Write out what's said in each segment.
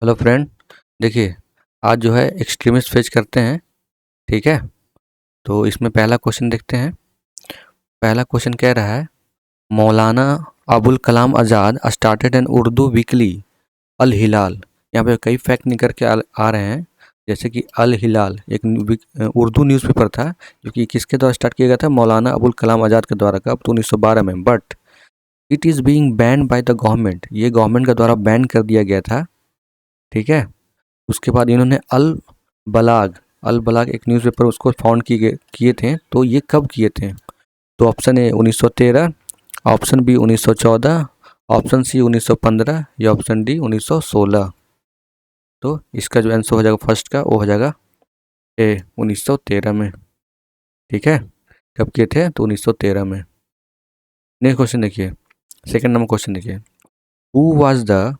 Hello friend. देखिए, आज जो है एक्सट्रीमिस्ट फेज करते हैं। ठीक है, तो इसमें पहला क्वेश्चन देखते हैं। पहला क्वेश्चन कह रहा है, Maulana Abul Kalam Azad started N Urdu weekly अल हिलाल। यहाँ पे कई फैक्ट निकल के आ रहे हैं, जैसे कि अल हिलाल एक उर्दू न्यूज़पेपर था जो कि किसके द्वारा स्टार्ट किया गया था, मौलाना अबुल कलाम आज़ाद के द्वारा, कब तो 1912 में। But it is being banned by the government, ये गवर्नमेंट के द्वारा बैन कर दिया गया था। ठीक है, उसके बाद इन्होंने बलाग अल बलाग एक न्यूज़पेपर उसको फाउंड किए थे। तो ये कब किए थे? तो option A 1913, option B 1914, option C 1915 या ऑप्शन डी 1916। तो इसका जो आंसर हो जाएगा फर्स्ट का, वो हो जाएगा ए 1913 में। ठीक है, कब किए थे? तो 1913 में। नेक्स्ट क्वेश्चन देखिए, सेकंड नंबर क्वेश्चन देखिए, who was the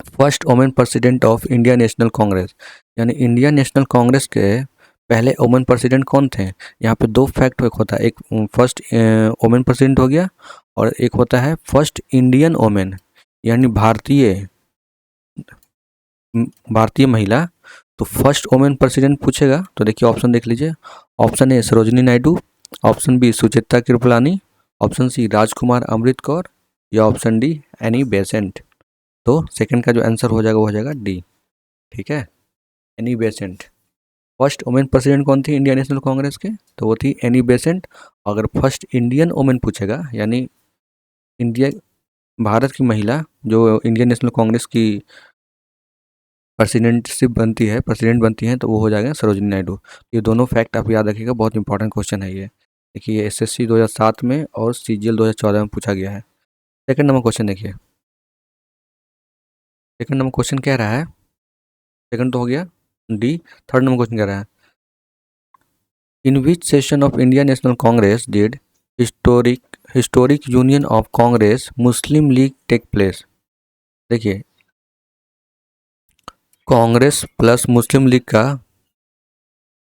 first women president of India National Congress? यानी इंडिया नेशनल कांग्रेस के पहले वोमेन प्रेसिडेंट कौन थे? यहाँ पे दो फैक्ट एक होता है, एक फर्स्ट वोमेन प्रेसिडेंट हो गया और एक होता है फर्स्ट इंडियन वोमेन, यानी भारतीय महिला। तो फर्स्ट वोमेन प्रेसिडेंट पूछेगा तो देखिए ऑप्शन देख लीजिए। Option A Sarojini Naidu, option B Suchitra Kripalani, option C Rajkumar Amrit Kaur या ऑप्शन डी एनी बेसेंट। तो सेकंड का जो आंसर हो जाएगा वो हो जाएगा डी। ठीक है, Annie Besant. First women president कौन थी इंडियन नेशनल कांग्रेस के? तो वो थी एनी बेसेंट। अगर फर्स्ट इंडियन वुमेन पूछेगा, यानी इंडिया भारत की महिला जो इंडियन नेशनल कांग्रेस की प्रेसिडेंट बनती हैं, तो वो हो जाएगा सरोजिनी नायडू। ये दोनों फैक्ट आप याद रखिएगा, बहुत इंपॉर्टेंट क्वेश्चन है ये। देखिए, ये एसएससी 2007 में और सीजीएल 2014 में पूछा गया है। सेकंड नंबर क्वेश्चन देखिए, सेकंड नंबर क्वेश्चन कह रहा है, सेकंड तो हो गया डी। थर्ड नंबर क्वेश्चन कह रहा है, in which session of India National Congress did historic union of Congress Muslim League take place? देखिए, कांग्रेस प्लस मुस्लिम लीग का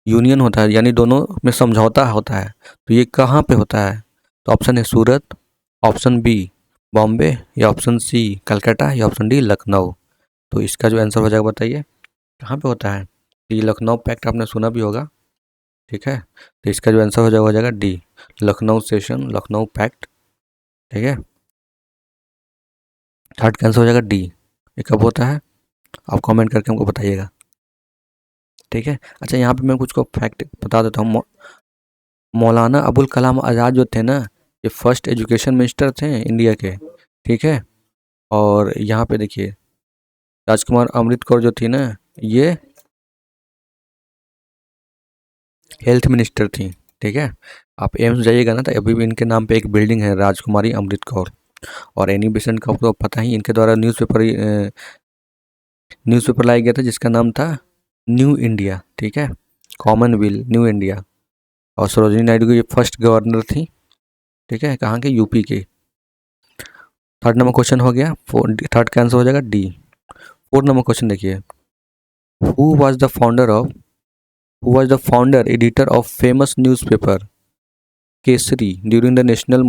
यूनियन होता है, यानी दोनों में समझौता होता है। तो ये कहाँ पे होता है? तो ऑप्शन है सूरत, ऑप्शन बी बॉम्बे या ऑप्शन सी कलकत्ता या ऑप्शन डी लखनऊ। तो इसका जो आंसर हो जाएगा बताइए कहाँ पे होता है? ये लखनऊ पैक्ट आपने सुना भी होगा। ठीक है, तो इसका जो आंसर हो जाएगा D, Lucknow session, Lucknow pact. ठीक है, थर्ड का आंसर हो जाएगा डी। ये कब होता है? आप कमेंट करके हमको बताइएगा। ठीक है, अच्छा यहाँ पे मैं कुछ को फैक्ट बता देता हूँ। मौलाना अबुल कलाम आज़ाद जो थे ना, ये फर्स्ट एजुकेशन मिनिस्टर थे इंडिया के। ठीक है, और यहाँ पे देखिए राजकुमार अमृत कौर जो थी ना, ये हेल्थ मिनिस्टर थी। ठीक है, आप एम्स जाइएगा ना, तो अभी भी इनके नाम पे एक बिल्डिंग है, राजकुमारी अमृत कौर। और एनी बेसेंट का आपको पता ही, इनके द्वारा न्यूज़पेपर लाया गया था जिसका नाम था न्यू इंडिया। ठीक है, कॉमनवेल्थ न्यू इंडिया। और सरोजिनी नायडू की फर्स्ट गवर्नर थी। ठीक है, कहाँ के? यूपी के। थर्ड नंबर क्वेश्चन हो गया, थर्ड का आंसर हो जाएगा डी। फोर्थ नंबर क्वेश्चन देखिए, who was the founder of who was the founder editor of famous newspaper Kesari during the national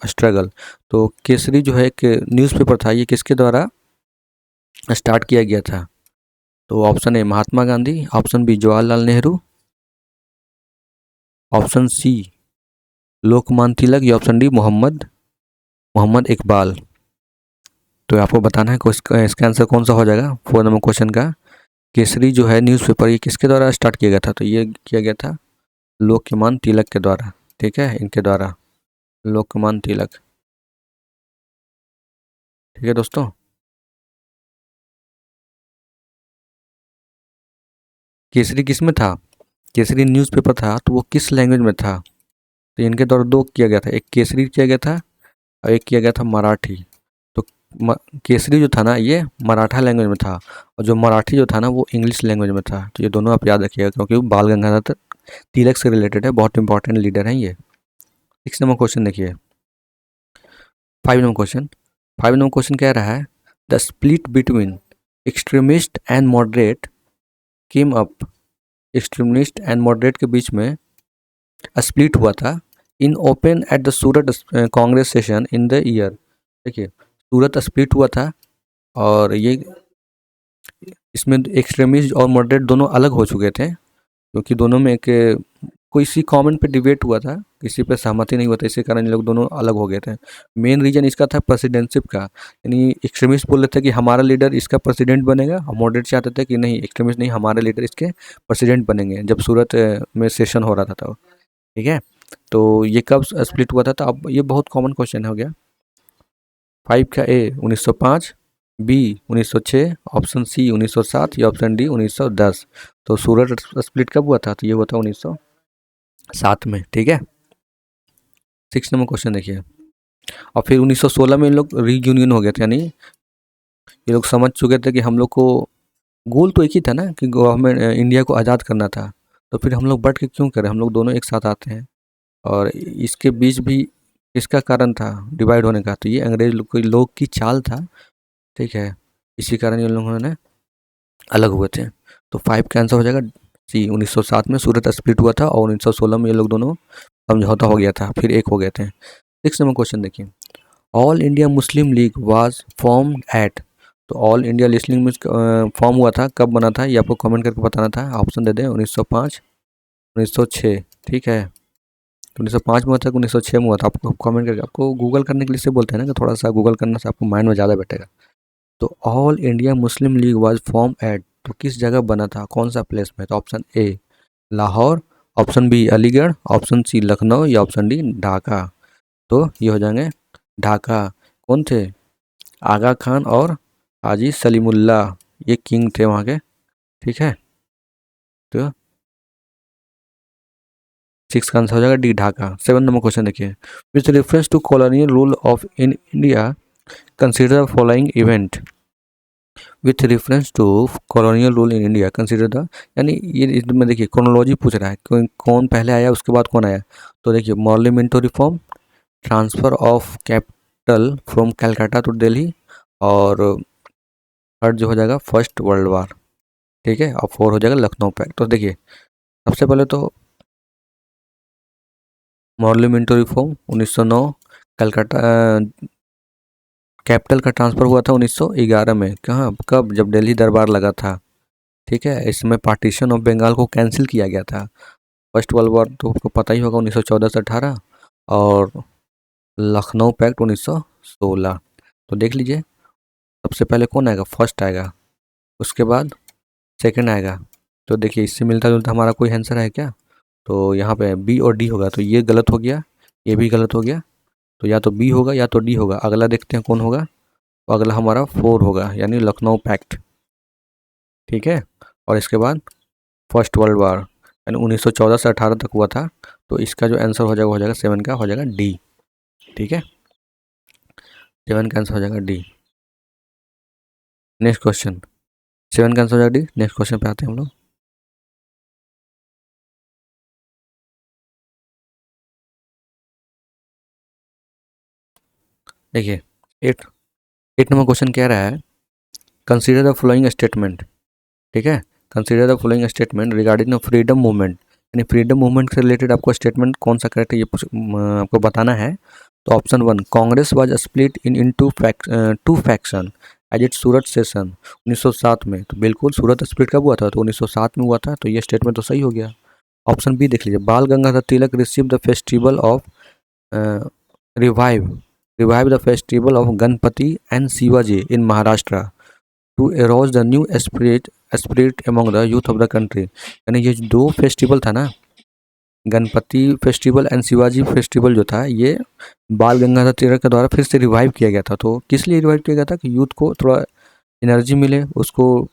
struggle? तो केसरी जो है एक न्यूज़पेपर था, ये किसके द्वारा स्टार्ट किया गया था? तो option A Mahatma Gandhi, option B Jawaharlal Nehru, option C Lokmanya Tilak या ऑप्शन डी मोहम्मद मोहम्मद इकबाल। तो आपको बताना है इसका आंसर कौन सा हो जाएगा फोर नंबर क्वेश्चन का। केसरी जो है न्यूज़पेपर, ये किसके द्वारा स्टार्ट किया गया था? तो ये किया गया था लोकमान्य तिलक के द्वारा। ठीक है, इनके द्वारा, लोकमान्य तिलक। ठीक है दोस्तों, केसरी किस में था? केसरी न्यूज़पेपर था, तो वो किस लैंग्वेज में था? तो इनके द्वारा दो किया गया था, एक केसरी किया गया था और एक किया गया था मराठी। तो केसरी जो था ना, ये मराठा लैंग्वेज में था, और जो मराठी जो था ना, वो इंग्लिश लैंग्वेज में था। तो ये दोनों आप याद रखिएगा, क्योंकि वो बाल गंगाधर तिलक से रिलेटेड है, बहुत इंपॉर्टेंट लीडर हैं ये। 6 नंबर क्वेश्चन देखिए, 5 नंबर क्वेश्चन कह रहा है, the split between extremist and moderate came up. Extremist and moderate के बीच में स्प्लिट हुआ था in open at the Surat Congress session in the year. देखिए, सूरत स्प्लिट हुआ था और ये इसमें एक्सट्रीमिस्ट और मॉडरेट दोनों अलग हो चुके थे, क्योंकि दोनों में एक कोई सी कमेंट पे डिबेट हुआ था, किसी पे सहमति नहीं हुआ था, इसी कारण ये लोग दोनों अलग हो गए थे। मेन रीजन इसका था प्रेसिडेंटशिप का, यानी एक्सट्रीमिस्ट बोल रहे थे कि हमारा लीडर इसका प्रेसिडेंट बनेगा, और मॉडरेट चाहते थे कि नहीं, एक्सट्रीमिस्ट नहीं, हमारे लीडर इसके प्रेसिडेंट बनेंगे, जब सूरत में सेशन हो रहा था तो। ठीक है, तो ये कब स्प्लिट हुआ था? तो अब ये बहुत कॉमन क्वेश्चन हो गया। 5 का ए 1905, बी 1906, ऑप्शन सी 1907 या ऑप्शन डी 1910। तो सूरत स्प्लिट कब हुआ था? तो ये हुआ था 1907 में। ठीक है, 6 नंबर क्वेश्चन देखिए। और फिर 1916 में इन लोग रीयूनियन हो गए थे, यानी ये लोग समझ चुके थे कि हम लोग को गोल तो एक ही था ना, कि गवर्नमेंट इंडिया को आज़ाद करना था, तो फिर हम लोग बढ़ के क्यों करें, हम लोग दोनों एक साथ आते हैं। और इसके बीच भी इसका कारण था डिवाइड होने का, तो ये अंग्रेज लोग की चाल था। ठीक है, इसी कारण ये लोगों ने अलग हुए थे। तो 5 का आंसर हो जाएगा सी, 1907 में सूरत स्प्लिट हुआ था, और 1916 में ये लोग दोनों समझौता हो गया था, फिर एक हो गए थे। 6 नंबर क्वेश्चन देखिए। All India Muslim league was formed at. तो ऑल इंडिया मुस्लिम लीग फॉर्म हुआ था, कब बना था, ये आपको कमेंट करके बताना था। ऑप्शन दे दें, 1905, 1906। ठीक है, 1905 में हुआ था, 1906 में हुआ था, आपको कमेंट करके, आपको गूगल करने के लिए से बोलते हैं ना, कि थोड़ा सा गूगल करने से आपको माइंड में ज़्यादा बैठेगा। तो all India Muslim league was form at, तो किस जगह बना था, कौन सा प्लेस में? तो option A Lahore, option B Aligarh, option C Lucknow या ऑप्शन डी ढाका। तो ये हो जाएंगे ढाका। कौन थे? आगा खान और हाजी सलीमुल्ला, ये किंग थे वहाँ के। ठीक है, तो 6 का आंसर हो जाएगा डी ढाका। 7 नंबर क्वेश्चन देखिए। With reference to colonial rule of in India consider following event. With reference to colonial rule in India consider the, यानी ये इसमें देखिए क्रोनोलॉजी पूछ रहा है, कौन पहले आया उसके बाद कौन आया। तो देखिए Morley Minto reform, transfer of capital from Calcutta to Delhi, और थर्ड जो हो जाएगा फर्स्ट वर्ल्ड वार। ठीक है, और 4 हो जाएगा लखनऊ पैक्ट। तो देखिए सबसे पहले तो Morley Minto reform 1909, Calcutta capital का ट्रांसफ़र हुआ था 1911 में, कहाँ कब? जब दिल्ली दरबार लगा था। ठीक है, इसमें पार्टीशन ऑफ बंगाल को कैंसिल किया गया था। फर्स्ट वर्ल्ड वॉर तो आपको पता ही होगा, 1914 से 18, और लखनऊ पैक्ट 1916। तो देख लीजिए सबसे पहले कौन आएगा, फर्स्ट आएगा, उसके बाद सेकंड आएगा। तो देखिए इससे मिलता जुलता हमारा कोई आंसर है क्या? तो यहाँ पे बी और डी होगा, तो ये गलत हो गया, ये भी गलत हो गया। तो या तो बी होगा या तो डी होगा, अगला देखते हैं कौन होगा। तो अगला हमारा 4 होगा, यानी लखनऊ पैक्ट। ठीक है, और इसके बाद फर्स्ट वर्ल्ड वार, यानी 1914 से 18 तक हुआ था। तो इसका जो आंसर हो जाएगा 7 का हो जाएगा डी। ठीक है, 7 का आंसर हो जाएगा डी। नेक्स्ट क्वेश्चन, 7 का आंसर हो जाएगा डी। नेक्स्ट क्वेश्चन पे आते हैं हम लोग। देखिए 8 8 नंबर क्वेश्चन कह रहा है, कंसीडर द फॉलोइंग स्टेटमेंट। ठीक है, consider the following statement regarding the freedom movement, यानी फ्रीडम मूवमेंट से रिलेटेड आपको स्टेटमेंट कौन सा करेक्ट है, ये आपको बताना है। तो option 1, Congress was split in two faction as it Surat session 1907 में। तो बिल्कुल सूरत स्प्लिट कब हुआ था? तो 1907 में हुआ था, तो ये स्टेटमेंट तो सही हो गया। ऑप्शन बी देख लीजिए, Bal Gangadhar Tilak receive the festival of revive revive the festival of Ganpati and Shivaji in Maharashtra to arouse the new spirit among the youth of the country. यानी ये जो दो फेस्टिवल था ना, Ganpati festival and Shivaji festival जो था, ये बाल गंगाधर तिलक के द्वारा फिर से रिवाइव किया गया था। तो किस लिए रिवाइव किया गया था? कि यूथ को थोड़ा एनर्जी मिले, उसको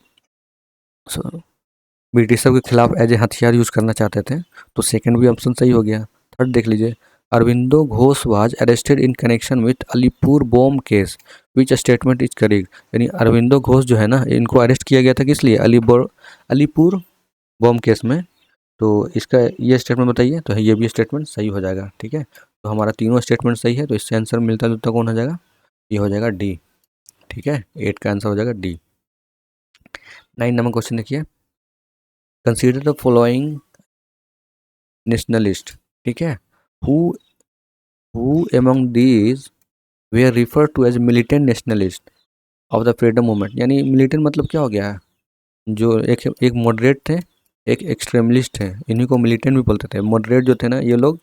ब्रिटिशर के खिलाफ एज ए हथियार यूज करना चाहते थे। तो सेकंड भी ऑप्शन सही हो गया। थर्ड देख लीजिए, Aurobindo Ghosh was arrested in connection with Alipur bomb case, which statement is correct. यानी अरविंदो घोष जो है ना, इनको अरेस्ट किया गया था किस लिए? अलीपुर बॉम्ब केस में। तो इसका ये स्टेटमेंट बताइए, तो ये भी स्टेटमेंट सही हो जाएगा। ठीक है, तो हमारा तीनों स्टेटमेंट सही है, तो इससे आंसर मिलता जुलता कौन हो जाएगा? ये हो जाएगा डी। ठीक है, 8 का आंसर हो जाएगा डी। 9 नंबर क्वेश्चन देखिए, कंसीडर द फॉलोइंग नेशनलिस्ट। ठीक है, who who among these we refer to as militant nationalist of the freedom movement. यानी मिलिटेंट मतलब क्या हो गया है? जो एक एक मॉडरेट थे, एक एक्सट्रीमिस्ट थे, इन्हीं को मिलिटेंट भी बोलते थे। मॉडरेट जो थे ना, ये लोग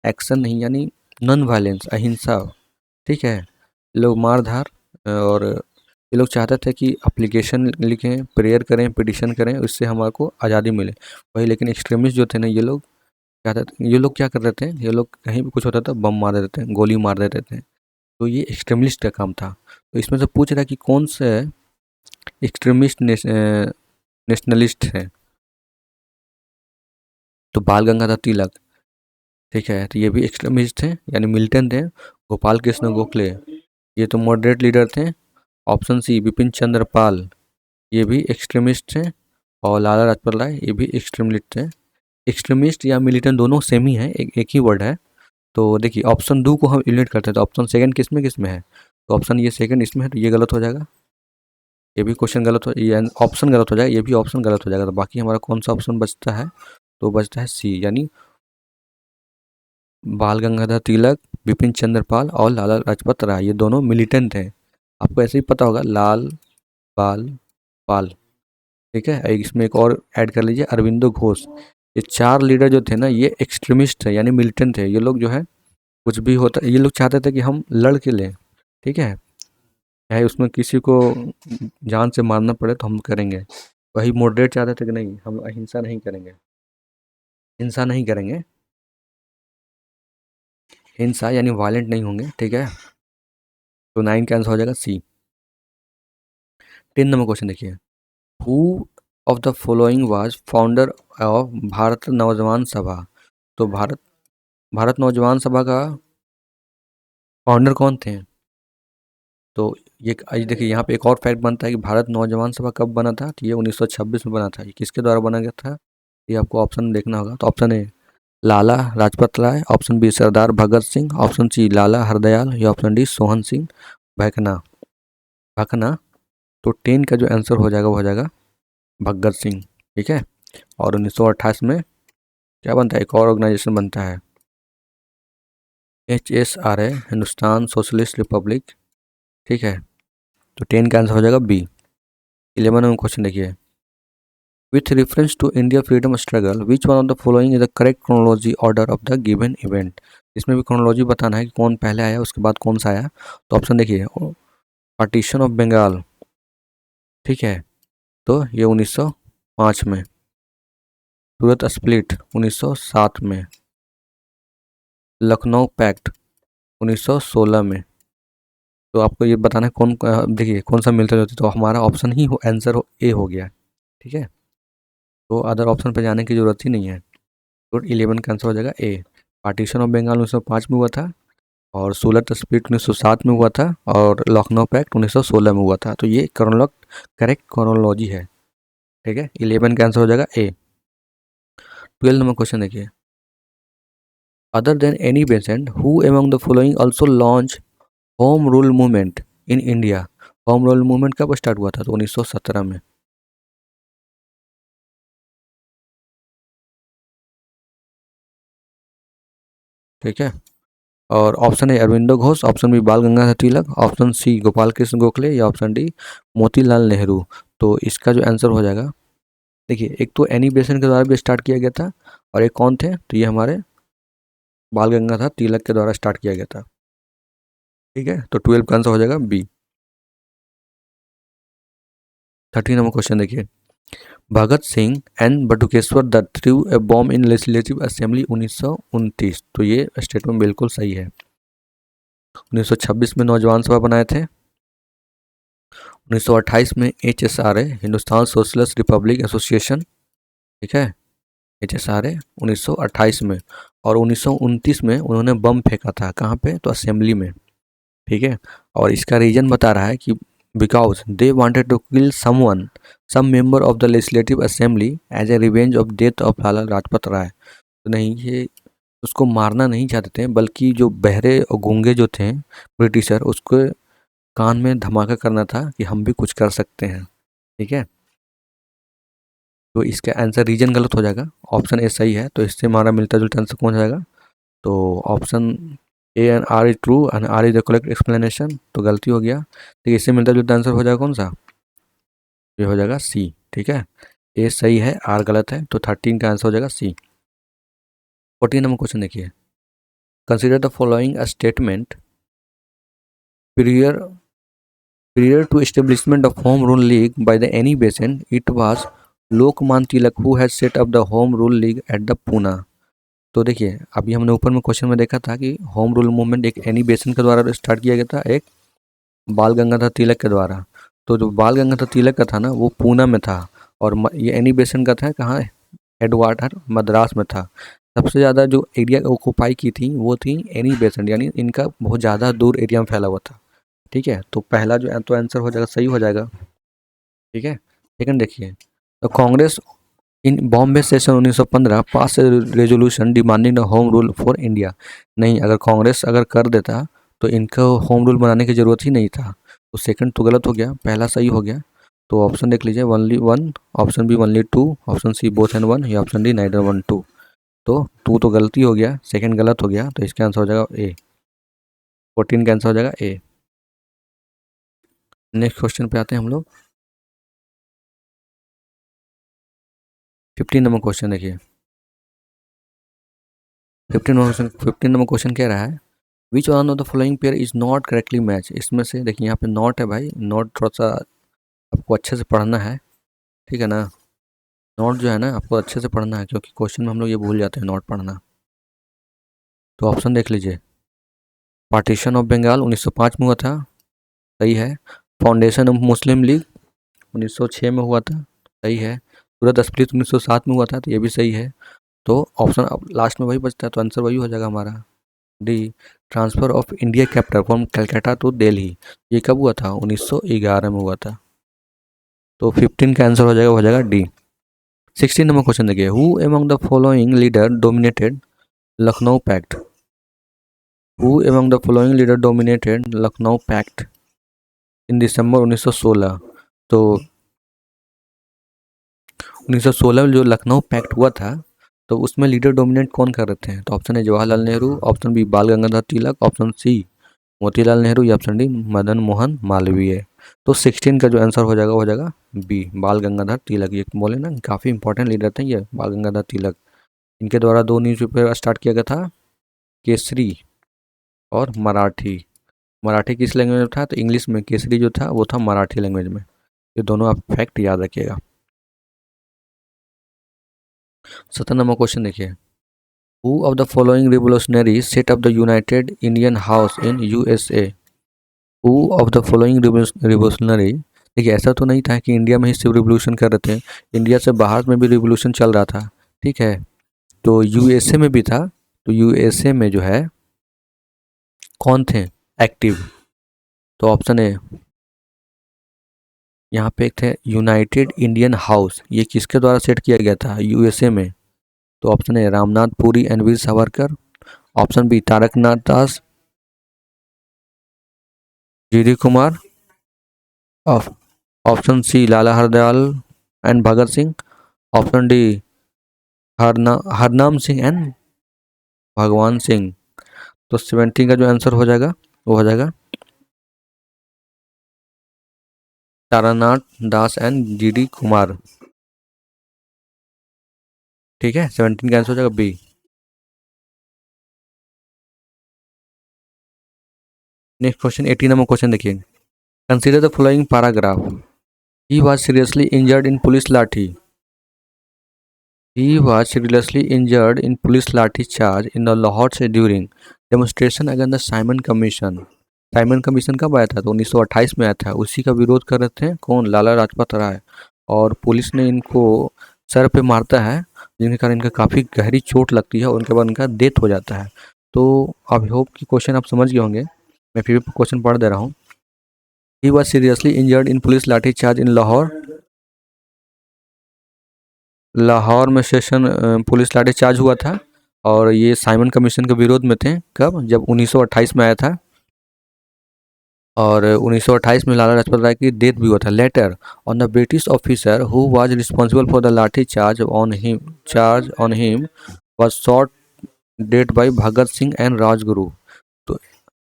एक्शन नहीं, यानी नॉन वायलेंस, अहिंसा, ठीक है, ये लोग मार धार, और ये लोग चाहते थे कि एप्लीकेशन लिखें, प्रेयर करें, पिटिशन करें, उससे हमारे को आज़ादी मिले। वही लेकिन एक्सट्रीमिस्ट जो थे ना, ये लोग क्या करते थे, ये लोग कहीं भी कुछ होता था बम मार देते थे, गोली मार देते थे। तो ये एक्सट्रीमिस्ट का काम था। तो इसमें से पूछ रहा है कि कौन से एक्सट्रीमिस्ट नेशनलिस्ट है। तो बाल गंगाधर तिलक, ठीक है, तो ये भी एक्सट्रीमिस्ट थे, यानी मिलिटेंट थे। गोपाल कृष्ण गोखले, ये तो मॉडरेट लीडर थे। ऑप्शन सी बिपिन चंद्र पाल, ये भी एक्सट्रीमिस्ट थे। और लाला लाजपत राय, ये भी एक्सट्रीमिस्ट थे। एक्सट्रीमिस्ट या मिलिटेंट दोनों सेम ही है, एक ही वर्ड है। तो देखिए ऑप्शन 2 को हम इलिमिनेट करते हैं, तो ऑप्शन सेकंड किस में है, तो ऑप्शन ये सेकंड इसमें है, तो ये गलत हो जाएगा। ये भी क्वेश्चन गलत हो, ये ऑप्शन गलत हो जाएगा, ये भी ऑप्शन गलत हो जाएगा। तो बाकी हमारा कौन सा ऑप्शन बचता है, तो बचता है सी, यानी बाल गंगाधर तिलक, बिपिन चंद्र पाल और लाला लाजपत राय, ये दोनों मिलिटेंट हैं। आपको ऐसे ही पता होगा, लाल, बाल, पाल, ठीक है। इसमें एक और ऐड कर लीजिए, अरविंदो घोष। ये 4 लीडर जो थे ना, ये एक्सट्रीमिस्ट थे, यानी मिलिटेंट थे। ये लोग जो है कुछ भी होता, ये लोग चाहते थे कि हम लड़ के लें, ठीक है, चाहे उसमें किसी को जान से मारना पड़े तो हम करेंगे। वही मॉडरेट चाहते थे कि नहीं, हम अहिंसा नहीं करेंगे, हिंसा नहीं करेंगे, हिंसा यानी वायलेंट नहीं होंगे, ठीक है। तो 9 का आंसर हो जाएगा सी। 10 नंबर क्वेश्चन देखिए, who of the following was founder of Bharat नौजवान सभा। तो भारत भारत नौजवान सभा का फाउंडर कौन थे। तो ये आज देखिए, यहाँ पे एक और फैक्ट बनता है कि भारत नौजवान सभा कब बना था, तो ये 1926 में बना था। ये किसके द्वारा बना गया था, ये आपको ऑप्शन देखना होगा। तो option A Lala Lajpat Rai, option B Sardar Bhagat Singh, option C Lala Hardayal, या ऑप्शन डी सोहन सिंह भकना भकना। तो 10 का जो आंसर हो जाएगा वो हो जाएगा भगत सिंह, ठीक है। और 1928 में क्या बनता है, एक और ऑर्गेनाइजेशन बनता है, HSRA, हिंदुस्तान सोशलिस्ट रिपब्लिक, ठीक है। तो 10 का आंसर हो जाएगा बी। 11 में क्वेश्चन देखिए, with reference to India freedom struggle which one of the following is the correct chronology order of the given event. इसमें भी क्रोनोलॉजी बताना है कि कौन पहले आया उसके बाद कौन सा आया। तो ऑप्शन देखिए, पार्टीशन ऑफ बंगाल, ठीक है, तो ये 1905 में। सूरत स्प्लिट 1907 में। लखनऊ पैक्ट 1916 में। तो आपको ये बताना है कौन, देखिए कौन सा मिलता जुलता, तो हमारा ऑप्शन ही हो आंसर ए हो गया, ठीक है। तो अदर ऑप्शन पे जाने की जरूरत ही नहीं है। तो 11 का आंसर हो जाएगा ए। पार्टीशन ऑफ बंगाल 1905 में हुआ था, और सूरत स्प्लिट 1907 में हुआ था, और लखनऊ पैक्ट 1916 में हुआ था। तो ये करेक्ट क्रोनोलॉजी है, ठीक है। 11 का आंसर हो जाएगा ए। 12 नंबर क्वेश्चन देखिए, other than Annie Besant who among the following also launch home rule movement in India. Home rule movement कब स्टार्ट हुआ था, तो 1917 में, ठीक है। और option A Aurobindo Ghosh, option B Bal Gangadhar Tilak, option C Gopal Krishna Gokhale, या ऑप्शन डी मोतीलाल नेहरू। तो इसका जो आंसर हो जाएगा, देखिए एक तो एनी बेसेंट के द्वारा भी स्टार्ट किया गया था, और एक कौन थे, तो ये हमारे बाल गंगाधर तिलक के द्वारा स्टार्ट किया गया था, ठीक है। तो 12 का आंसर हो जाएगा बी। 13 नंबर क्वेश्चन देखिए, Bhagat Singh and Batukeshwar Dutt threw a bomb in legislative assembly 1929। तो ये स्टेटमेंट बिल्कुल सही है। 1926 में नौजवान सभा बनाए थे। 1928 में HSRA, Hindustan socialist Republic association, ठीक है, HSRA 1928 में। और 1929 में उन्होंने बम फेंका था, कहाँ पे, तो असेंबली में, ठीक है। और इसका रीजन बता रहा है कि because they wanted to kill someone, some member of the legislative assembly as a revenge of death of Lala Lajpat Rai. तो नहीं, ये उसको मारना नहीं चाहते थे, बल्कि जो बहरे और गूंगे जो थे ब्रिटिशर, उसको कान में धमाका करना था कि हम भी कुछ कर सकते हैं, ठीक है। तो इसका आंसर रीजन गलत हो जाएगा, ऑप्शन ए सही है। तो इससे हमारा मिलता जुलता आंसर कौन हो जाएगा, तो option A and R is true and R is the correct explanation. तो गलती हो गया, तो इससे मिलता जुलता आंसर हो जाएगा कौन सा, ये हो जाएगा सी। ठीक है, ए सही है, आर गलत है, तो 13 का आंसर हो जाएगा सी। 14 नंबर क्वेश्चन देखिए, consider the following a statement prior Prior to establishment of Home Rule League by the Any Basin, it was Lokman Tilak who had set up the Home Rule League at the Pune। तो देखिए, अभी हमने ऊपर में question में देखा था कि होम रूल मूवमेंट एक एनी बेसन के द्वारा स्टार्ट किया गया था, एक बाल गंगाधर तिलक के द्वारा। तो जो बाल गंगाधर तिलक का था ना, वो पूना में था, और ये एनी बेसन का था कहाँ, हेडवाटर मद्रास में था। सबसे ज़्यादा जो एरिया ऑक्यूपाई की थी वो थी एनी बेसन, यानी इनका बहुत ज़्यादा दूर एरिया में फैला हुआ था। ठीक है, तो पहला जो तो आंसर हो जाएगा, सही हो जाएगा। ठीक है, सेकंड देखिए, तो Congress in Bombay session 1915 pass resolution demanding the home rule for India. नहीं, अगर कांग्रेस अगर कर देता तो इनको होम रूल बनाने की ज़रूरत ही नहीं था। तो सेकंड तो गलत हो गया, पहला सही हो गया। तो ऑप्शन देख लीजिए, only one, option B only two, option C both and one, या option D neither one two. तो टू तो गलती हो गया, सेकंड गलत हो गया, तो इसका आंसर हो जाएगा ए। 14 का आंसर हो जाएगा ए। नेक्स्ट क्वेश्चन पे आते हैं हम लोग। 15 नंबर क्वेश्चन देखिए, 15 नंबर क्वेश्चन कह रहा है, विच one of the following pair is not correctly match. इसमें से देखिए, यहाँ पे नॉट है भाई, नॉट थोड़ा सा आपको अच्छे से पढ़ना है, ठीक है ना। नॉट जो है ना, आपको अच्छे से पढ़ना है, क्योंकि क्वेश्चन में हम लोग ये भूल जाते हैं नॉट पढ़ना। तो ऑप्शन देख लीजिए, पार्टीशन ऑफ बंगाल 1905 में हुआ था, सही है। फाउंडेशन ऑफ मुस्लिम लीग 1906 में हुआ था, सही है। सूरत स्प्लिट 1907 में हुआ था, तो ये भी सही है। तो ऑप्शन अब लास्ट में वही बचता है, तो आंसर वही हो जाएगा हमारा D, transfer of India capital from Calcutta to Delhi. ये कब हुआ था, 1911 में हुआ था। तो 15 का आंसर हो जाएगा डी। 16 नंबर क्वेश्चन देखिए, who among the following leader dominated Lucknow pact. Who among the following leader dominated Lucknow pact in December 1916। तो 1916 में जो लखनऊ पैक्ट हुआ था, तो उसमें लीडर डोमिनेट कौन कर रहे थे। तो ऑप्शन है Jawaharlal Nehru, option B Bal Gangadhar Tilak, option सी मोतीलाल नेहरू, या ऑप्शन डी मदन मोहन मालवीय। तो 16 का जो आंसर हो जाएगा बी, बाल गंगाधर तिलक। ये बोले ना, काफ़ी इंपॉर्टेंट लीडर थे ये बाल गंगाधर तिलक। इनके द्वारा 2 न्यूज़पेपर स्टार्ट किया गया था, केसरी और मराठी। मराठी किस लैंग्वेज में था, तो इंग्लिश में। केसरी जो था वो था मराठी लैंग्वेज में। ये दोनों आप फैक्ट याद रखिएगा। 17 नंबर क्वेश्चन देखिए, who of the following revolutionary set up the United Indian house in USA. Who of the following revolutionary, देखिए ऐसा तो नहीं था कि इंडिया में ही सिर्फ रिवोल्यूशन कर रहे थे, इंडिया से बाहर में भी रिवोल्यूशन चल रहा था, ठीक है। तो यूएसए में भी था। तो यूएसए में जो है कौन थे एक्टिव, तो ऑप्शन ए, यहाँ पे एक थे यूनाइटेड इंडियन हाउस, ये किसके द्वारा सेट किया गया था यूएसए में। तो option A Ramnath Puri and Veer Savarkar, option B Taraknath Das, GD Kumar, option C Lala Hardayal and Bhagat Singh, option D Harnam Singh and Bhagwan Singh. तो 17 का जो आंसर हो जाएगा वो हो जाएगा तारानाथ दास एंड जीडी कुमार। ठीक है, 17 का आंसर हो जाएगा B. Next question 18 number question देखिए, consider the following paragraph, he was seriously injured in police lathi. He was seriously injured in police lathi charge in the Lahore से during demonstration against the Simon Commission। Simon commission कब आया था, तो 1928 में आया था। उसी का विरोध कर रहे थे कौन, लाला लाजपत राय। और पुलिस ने इनको सर पे मारता है, जिनके कारण इनका काफ़ी गहरी चोट लगती है और उनके बाद इनका डेथ हो जाता है। तो आई होप कि क्वेश्चन आप समझ गए होंगे, मैं फिर भी क्वेश्चन पढ़ दे रहा हूँ। He was seriously injured in police लाठी चार्ज इन लाहौर। लाहौर में सेशन पुलिस लाठी चार्ज हुआ था, और ये साइमन कमीशन के विरोध में थे। कब, जब 1928 में आया था, और 1928 में लाला लाजपत राय की डेथ भी हुआ था। Later on the British officer who was responsible for the lathi charge on him was shot dead by Bhagat Singh and Rajguru. तो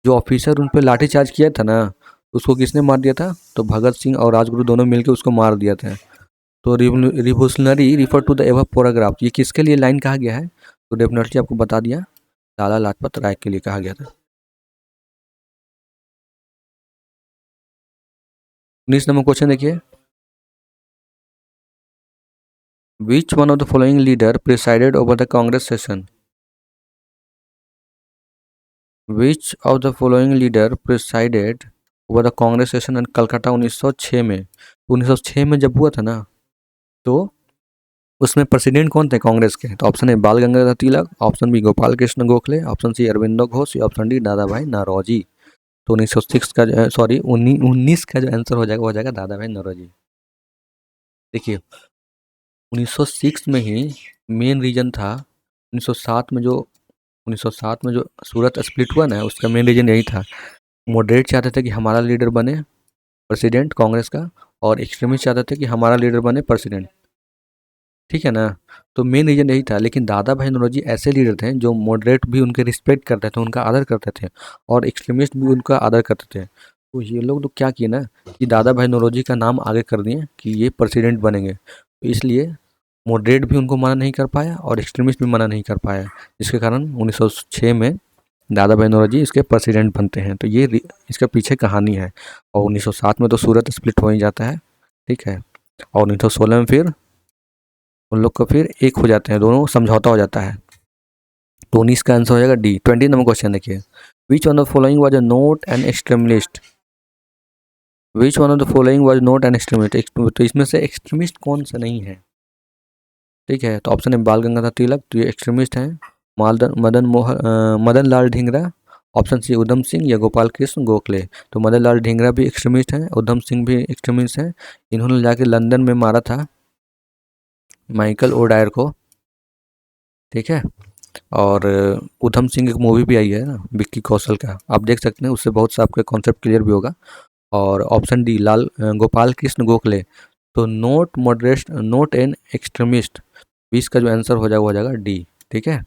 जो ऑफिसर उन पर लाठी चार्ज किया था ना, उसको किसने मार दिया था, तो भगत सिंह और राजगुरु दोनों मिलकर उसको मार दिया था। तो revolutionary refer to the ever paragraph, ये किसके लिए लाइन कहा गया है? तो डेफिनेटली आपको बता दिया, लाला लाजपत राय के लिए कहा गया था। 19 नंबर क्वेश्चन देखिए, which one of the following leader presided over the Congress session? Which of the following leader presided over the Congress session in Calcutta 1906 में? 1906 में जब हुआ था ना, तो उसमें प्रेसिडेंट कौन थे कांग्रेस के? तो option A Bal Gangadhar Tilak, option B Gopal Krishna Gokhale, option C Aurobindo Ghosh, या ऑप्शन डी दादा भाई नौरोजी। तो 1906 का जो सॉरी 19 का जो आंसर हो जाएगा वो हो जाएगा दादा भाई नौरोजी। देखिए 1906 में ही मेन रीजन था, 1907 में जो 1907 में जो सूरत स्प्लिट हुआ ना, उसका मेन रीजन यही था। मॉडरेट चाहते थे कि हमारा लीडर बने प्रेसिडेंट कांग्रेस का, और एक्सट्रीमिस्ट चाहते थे कि हमारा लीडर बने प्रेसिडेंट, ठीक है ना। तो मेन रीजन यही था। लेकिन दादा भाई नौरोजी ऐसे लीडर थे जो मॉडरेट भी उनके रिस्पेक्ट करते थे, उनका आदर करते थे, और एक्सट्रीमिस्ट भी उनका आदर करते थे। तो ये लोग तो क्या किए ना कि दादा भाई नौरोजी का नाम आगे कर दिए कि ये प्रेसिडेंट बनेंगे, तो इसलिए मॉडरेट भी उनको मना नहीं कर पाया और एक्सट्रीमिस्ट भी मना नहीं कर पाया, जिसके कारण 1906 में दादा भाई नौरोजी इसके प्रेसिडेंट बनते हैं। तो ये इसके पीछे कहानी है। और 1907 में तो सूरत स्प्लिट हो ही जाता है, ठीक है। और 1916 में फिर उन लोग को फिर एक हो जाते हैं, दोनों समझौता हो जाता है। तो 19 का आंसर हो जाएगा डी। 20 नंबर क्वेश्चन देखिए, which one of the following was a note and extremist? Which one of the following was note and extremist? तो इसमें से एक्सट्रीमिस्ट कौन सा नहीं है, ठीक है। तो ऑप्शन है बाल गंगाधर तिलक, तो ये एक्सट्रीमिस्ट हैं। मदन लाल ढींगरा, ऑप्शन सी उधम सिंह या गोपाल कृष्ण गोखले। तो मदन लाल ढींगरा भी एक्सट्रीमिस्ट हैं, उधम सिंह भी एक्सट्रीमिस्ट हैं। इन्होंने जाके लंदन में मारा था माइकल ओडायर को, ठीक है। और उधम सिंह एक मूवी भी आई है ना विक्की कौशल का, आप देख सकते हैं, उससे बहुत सा आपके कॉन्सेप्ट क्लियर भी होगा। और ऑप्शन डी गोपाल कृष्ण गोखले, तो नोट एन एक्सट्रीमिस्ट, 20 का जो आंसर हो जाएगा वो हो जाएगा डी, ठीक है।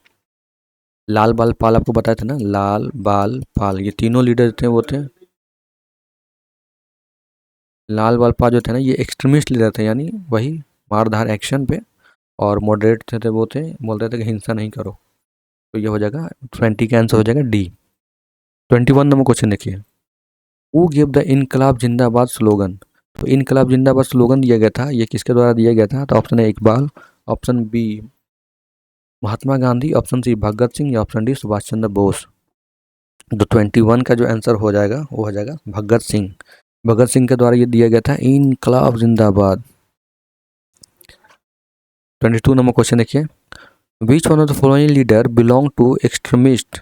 लाल बाल पाल आपको बताया था ना, लाल बाल पाल, ये तीनों लीडर थे वो थे, लाल बाल पाल जो थे ना ये एक्सट्रीमिस्ट लीडर थे, यानी वही मारधार एक्शन पे, और मॉडरेट थे वो थे बोलते थे कि हिंसा नहीं करो। तो ये हो जाएगा 20 का आंसर हो जाएगा डी। 21 नंबर क्वेश्चन देखिए, हु गिव द इनकलाब जिंदाबाद स्लोगन? तो इनकलाब जिंदाबाद स्लोगन दिया गया था, ये किसके द्वारा दिया गया था? तो ऑप्शन है इकबाल, ऑप्शन बी महात्मा गांधी, ऑप्शन सी भगत सिंह, या ऑप्शन डी सुभाष चंद्र बोस। तो 21 का जो आंसर हो जाएगा वो हो जाएगा भगत सिंह। भगत सिंह के द्वारा ये दिया गया था इनकलाब जिंदाबाद। 22 नंबर क्वेश्चन देखिए, which one of the following leader belong to extremist?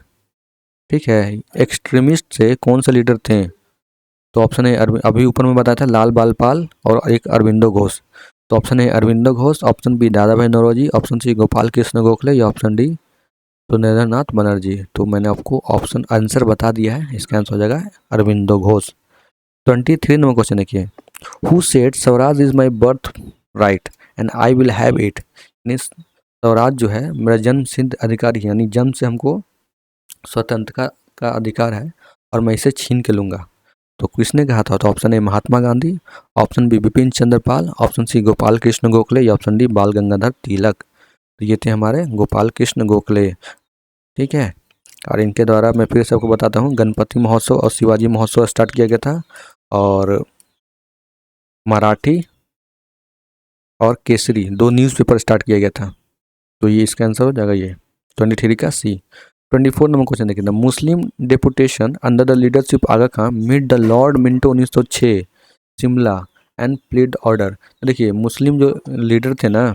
ठीक है, एक्सट्रीमिस्ट से कौन से लीडर थे? तो ऑप्शन है अभी ऊपर में बताया था लाल बाल पाल और एक अरविंदो घोष। तो ऑप्शन है Aurobindo Ghosh, option B Dada Bhai Naoroji, option C Gopal Krishna Gokhale, या ऑप्शन डी सुरेंद्र नाथ बनर्जी। तो मैंने आपको ऑप्शन आंसर बता दिया है, इसका आंसर हो जाएगा अरविंदो घोष। 23 नंबर क्वेश्चन देखिए, who said Swaraj is my birth right and I will have it? Swaraj जो है मेरा जन्म सिद्ध अधिकार है, यानी जन्म से हमको स्वतंत्रता का अधिकार है और मैं इसे छीन के लूँगा। तो किसने कहा था? तो option A Mahatma Gandhi, option B Bipin Chandra Pal, option C Gopal Krishna Gokhale, या ऑप्शन डी बाल गंगाधर तिलक। तो ये थे हमारे गोपाल कृष्ण गोखले, ठीक है। और इनके द्वारा मैं फिर से आपको बताता हूँ, गणपति महोत्सव और शिवाजी महोत्सव स्टार्ट किया गया था, और मराठी और केसरी दो न्यूज़पेपर स्टार्ट किया गया था। तो ये इसका आंसर हो जाएगा ये 23 का सी। 24 नंबर क्वेश्चन देखिए, the Muslim deputation under the leadership Aga Khan meet the Lord Minto 1906 Shimla and plead order. देखिए मुस्लिम जो लीडर थे ना,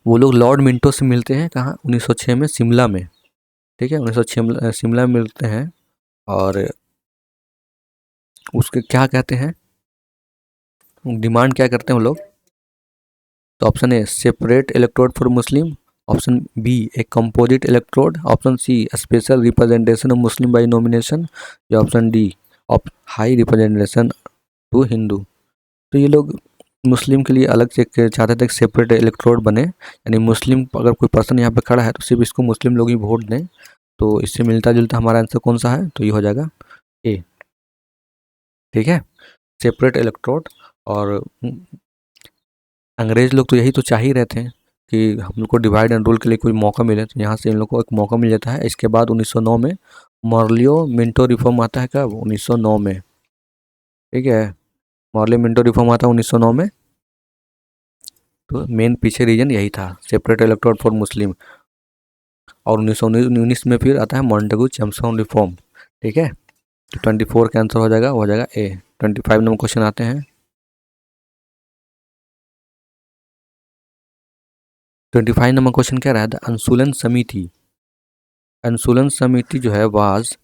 वो लोग लॉर्ड मिंटो से मिलते हैं कहाँ? 1906 में शिमला में, ठीक है। 1906 शिमला में मिलते हैं, और उसके क्या कहते हैं, डिमांड क्या करते हैं वो लोग? तो option A separate electorate for Muslim, option B a composite electorate, option C special representation of Muslim by nomination, या option D high representation to Hindu. तो ये लोग मुस्लिम के लिए अलग से चाहते थे कि सेपरेट इलेक्ट्रोड बने, यानी मुस्लिम अगर कोई पर्सन यहाँ पे खड़ा है तो सिर्फ इसको मुस्लिम लोग ही वोट दें। तो इससे मिलता जुलता हमारा आंसर कौन सा है? तो ये हो जाएगा ए, ठीक है, सेपरेट इलेक्ट्रोड। और अंग्रेज लोग तो यही तो चाह ही रहे थे कि हम लोग को डिवाइड एंड रूल के लिए कोई मौका मिले, तो यहाँ से इन लोग को एक मौका मिल जाता है। इसके बाद 1909 में मॉर्लियो मिंटो रिफॉर्म आता है, कब? 1909 में। ठीक है, मॉर्लियो मिंटो रिफॉर्म आता है 1909 में। तो मेन पीछे रीजन यही था, सेपरेट इलेक्टोरेट फॉर मुस्लिम। और 1919 में फिर आता है मॉन्टेगू चैम्सफोर्ड रिफॉर्म। ठीक है, तो 24 का आंसर हो जाएगा, वो हो जाएगा ए। 25 नंबर क्वेश्चन आते हैं। 25 नंबर क्वेश्चन कह रहा है द अनुसूलन समिति, अनुसूलन समिति जो है वाज,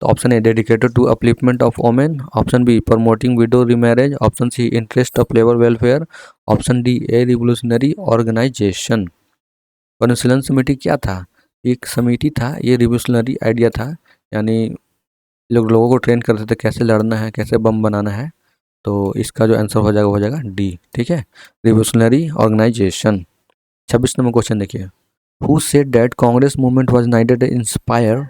तो option A dedicated to upliftment of women, option B promoting widow remarriage, option C interest of labour welfare, option D a revolutionary organisation. Anushilan Samiti क्या था? एक समिति था, ये रिवोल्यूशनरी आइडिया था, यानी लोगों को ट्रेन करते थे कैसे लड़ना है, कैसे बम बनाना है। तो इसका जो आंसर हो जाएगा वो हो जाएगा डी। ठीक है, रिवोल्यूशनरी ऑर्गेनाइजेशन। 26 नंबर क्वेश्चन देखिए, who said that Congress movement was neither inspire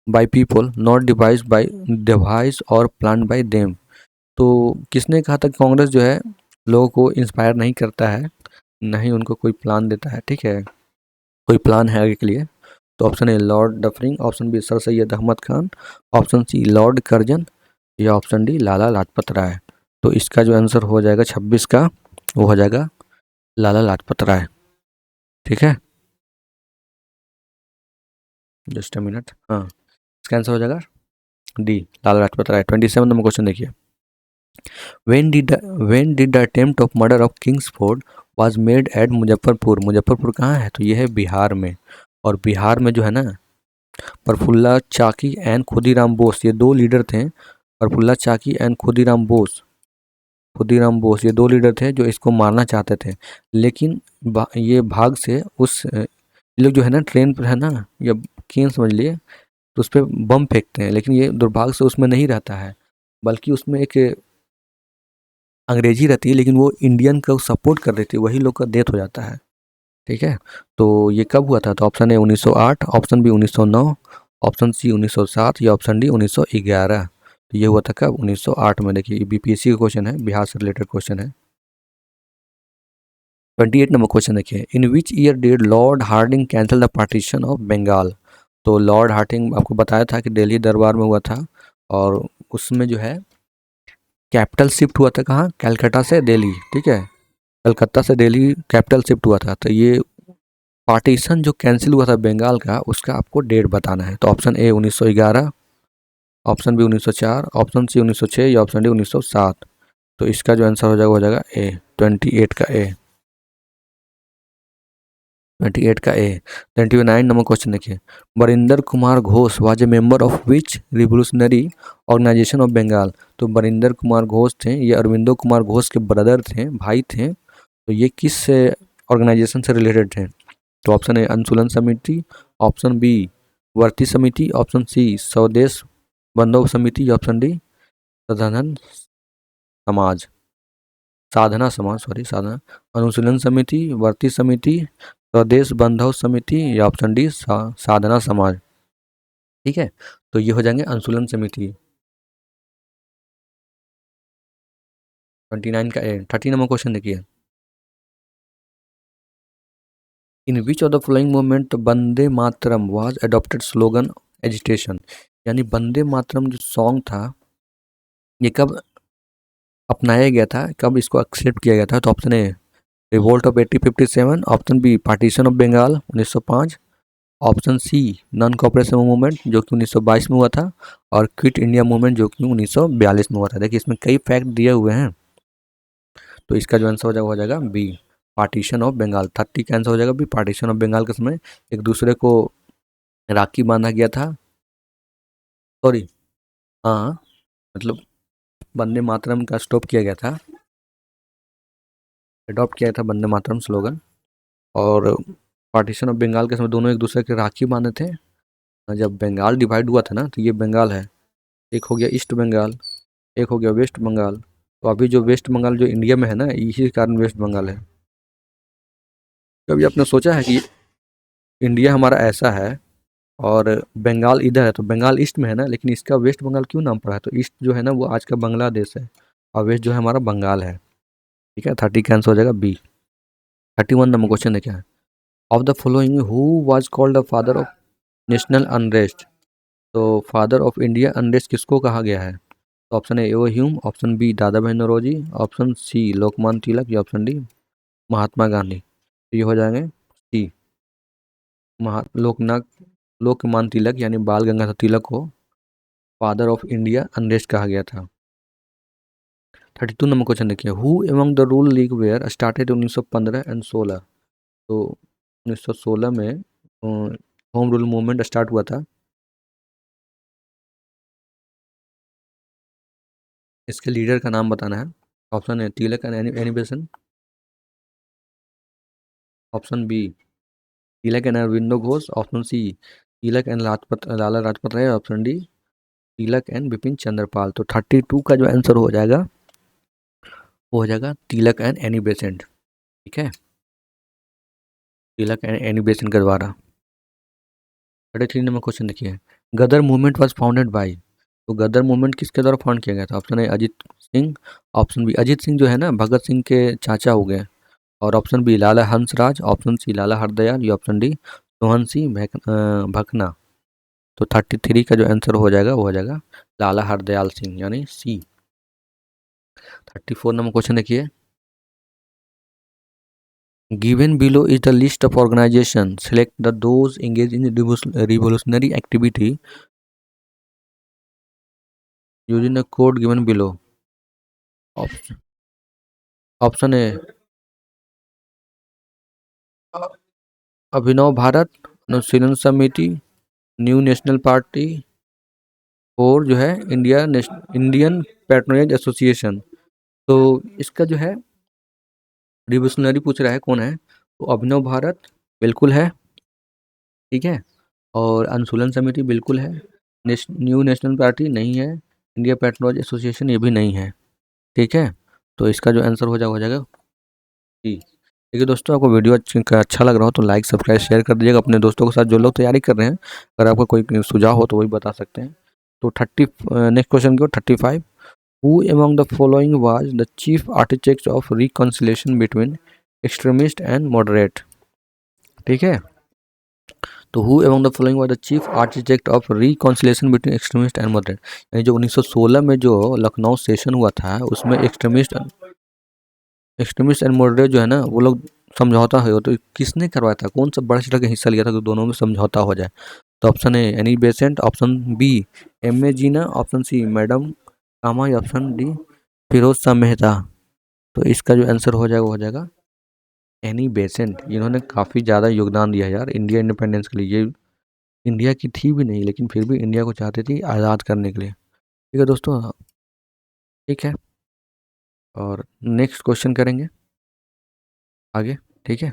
by people not device और प्लान बाय देम। तो किसने कहा था कि कांग्रेस जो है लोगों को इंस्पायर नहीं करता है, नहीं उनको कोई प्लान देता है। ठीक है, कोई प्लान है आगे के लिए। तो option A Lord Dufferin, option B Sir Syed Ahmad Khan, option C Lord Curzon, या ऑप्शन डी लाला लाजपत राय। तो इसका जो आंसर हो जाएगा 26 का, वो हो जाएगा लाला लाजपत राय। ठीक है, जस्ट अ मिनट, हाँ इसका आंसर हो जाएगा डी, लाला लाजपत राय। 27 नंबर क्वेश्चन देखिए, when did the attempt of murder of Kingsford was made at Muzaffarpur. Muzaffarpur कहाँ है? तो ये है बिहार में। और बिहार में जो है ना, प्रफुल्ला चाकी एंड खुदीराम बोस, ये दो लीडर थे। प्रफुल्ला चाकी एंड खुदीराम बोस ये दो लीडर थे जो इसको मारना चाहते थे, लेकिन ये भाग से उस ये लोग जो है ना ट्रेन पर है ना, या केन समझ लिए, तो उस पर बम फेंकते हैं, लेकिन ये दुर्भाग्य से उसमें नहीं रहता है, बल्कि उसमें एक अंग्रेजी रहती है, लेकिन वो इंडियन को सपोर्ट कर रही थी, वही लोग का डेथ हो जाता है। ठीक है, तो ये कब हुआ था? तो option A 1908, option B 1909, option C 1907, या ऑप्शन डी 1911। तो ये हुआ था कब? 1908 में। देखिए बीपीएससी का क्वेश्चन है, बिहार से रिलेटेड क्वेश्चन है। 28 नंबर क्वेश्चन देखिए, in which year did Lord Hardinge cancel the partition of Bengal. तो लॉर्ड हार्डिंग आपको बताया था कि दिल्ली दरबार में हुआ था, और उसमें जो है कैपिटल शिफ्ट हुआ था कहाँ? कलकत्ता से दिल्ली। ठीक है, कलकत्ता से दिल्ली कैपिटल शिफ्ट हुआ था। तो ये पार्टीशन जो कैंसिल हुआ था बंगाल का, उसका आपको डेट बताना है। तो option A 1911, option B 1904, option C 1906, या ऑप्शन डी 1907। तो इसका जो आंसर हो जाएगा ए 28 का ए, 28 का ए। 29 नंबर क्वेश्चन देखिए, Barindra Kumar Ghosh was a member of which revolutionary organisation of Bengal. तो बरिंदर कुमार घोष थे, ये अरविंदो कुमार घोष के ब्रदर थे, भाई थे। तो ये किस ऑर्गेनाइजेशन से रिलेटेड थे? तो ऑप्शन ए अनुसूलन समिति, ऑप्शन बी वर्ती समिति, ऑप्शन सी स्वदेश बंधव समिति, या ऑप्शन डी साधन समाज साधना समाज सॉरी साधना। अनुशीलन समिति, वर्ती समिति, स्वदेश बंधव समिति, या ऑप्शन डी साधना समाज। ठीक है, तो ये हो जाएंगे अनुशीलन समिति। 29 का ए। 30 नंबर क्वेश्चन देखिए, in which of the following movement Vande Mataram was adopted slogan agitation. यानी वंदे मातरम जो सॉन्ग था, ये कब अपनाया गया था, कब इसको एक्सेप्ट किया गया था? तो option A revolt of 1857, option B partition of Bengal 1905, option C non cooperation movement जो कि 1922 में हुआ था, और क्विट इंडिया मूवमेंट जो कि 1942 में हुआ था। देखिए इसमें कई फैक्ट दिए हुए हैं, तो इसका जो आंसर हो जाएगा बी पार्टीशन ऑफ बंगाल। 30 का आंसर हो जाएगा बी, पार्टीशन ऑफ बंगाल के समय एक दूसरे को राखी बांधा गया था। सॉरी, हाँ मतलब वंदे मातरम का स्टॉप किया गया था, अडॉप्ट किया था वंदे मातरम स्लोगन। और पार्टीशन ऑफ बंगाल के समय दोनों एक दूसरे के राखी बांधे थे। जब बंगाल डिवाइड हुआ था ना, तो ये बंगाल है, एक हो गया ईस्ट बंगाल, एक हो गया वेस्ट बंगाल। तो अभी जो वेस्ट बंगाल जो इंडिया में है ना, इसी कारण वेस्ट बंगाल है। कभी आपने सोचा है कि इंडिया हमारा ऐसा है और बंगाल इधर है, तो बंगाल ईस्ट में है ना, लेकिन इसका वेस्ट बंगाल क्यों नाम पड़ा है? तो ईस्ट जो है ना वो आज का बांग्लादेश है, और वेस्ट जो है हमारा बंगाल है। ठीक है, 30 कैंसिल हो जाएगा बी। 31 नंबर क्वेश्चन है क्या, of the following who was called the father of national unrest. तो फादर ऑफ इंडिया अनरेस्ट किसको कहा गया है, तो option A O Hume, option B Dada Bhai Naoroji, option C Lokmanya Tilak या ऑप्शन डी महात्मा गांधी। तो ये हो जाएंगे सी लोकनाथ लोकमान्य तिलक यानी बाल गंगाधर तिलक को फादर ऑफ इंडिया अनरेस्ट कहा गया था। 32 नंबर क्वेश्चन देखिए, who among the rule league were started 1915 and 16। तो 1916 में होम रूल मूवमेंट स्टार्ट हुआ था। इसके लीडर का नाम बताना है। Option A Tilak and Annie Besant, option B Tilak and Aurobindo Ghosh, option C Tilak and Lala Lajpat Rai, option D Tilak and बिपिन चंद्रपाल। तो 32 का जो आंसर हो जाएगा वो हो जाएगा तिलक एंड एनी बेसेंट। ठीक है, तिलक एंड एनी बेसेंट के द्वारा। 33 नंबर क्वेश्चन देखिए, Ghadar movement was founded by. तो गदर मूवमेंट किसके द्वारा फाउंड किया गया था, option A Ajit Singh, option B Ajit Singh जो है ना भगत सिंह के चाचा हो गए, और ऑप्शन बी लाला हंसराज, ऑप्शन सी लाला हरदयाल या ऑप्शन डी सोहन सिंह भकना। तो 33 का जो आंसर हो जाएगा वो हो जाएगा लाला हरदयाल सिंह यानी सी। 34 नंबर क्वेश्चन देखिए, given below is the list of organisation, select the those engage in revolutionary activity using the code given below. Option A Abhinav Bharat, Anushilan Samiti, new national party, और जो है इंडियन पैट्रोनेज एसोसिएशन। तो इसका जो है रिवोल्यूशनरी पूछ रहा है कौन है, तो अभिनव भारत बिल्कुल है, ठीक है, और अनुशीलन समिति बिल्कुल है, न्यू नेशनल पार्टी नहीं है, इंडिया पैट्रोनेज एसोसिएशन ये भी नहीं है। ठीक है, तो इसका जो आंसर हो जाएगा जी। देखिए दोस्तों, आपको वीडियो अच्छा लग रहा हो तो लाइक सब्सक्राइब शेयर कर दीजिएगा अपने दोस्तों के साथ जो लोग तैयारी कर रहे हैं। अगर आपका कोई सुझाव हो तो वही बता सकते हैं। तो 30 नेक्स्ट क्वेश्चन की 35, who among the following was the chief architect of reconciliation between extremist and moderate. ठीक है, तो who among the following was the chief architect of reconciliation between extremist and moderate, यानी जो 1916 में जो लखनऊ सेशन हुआ था उसमें एक्सट्रीमिस्ट एंड मॉडरेट जो है ना वो लोग समझौता है, तो किसने करवाया था, कौन सा बड़ा चढ़ के हिस्सा लिया था तो दोनों में समझौता हो जाए। तो option A Annie Besant, option B M A Jinnah, option C madam Cama या ऑप्शन डी फिरोज शाह मेहता। तो इसका जो आंसर हो जाएगा वो हो जाएगा एनी बेसेंट। इन्होंने काफ़ी ज़्यादा योगदान दिया यार इंडिया इंडिपेंडेंस के लिए। ये इंडिया की थी भी नहीं लेकिन फिर भी इंडिया को चाहती थी आज़ाद करने के लिए। ठीक है दोस्तों, ठीक है, और नेक्स्ट क्वेश्चन करेंगे आगे। ठीक है।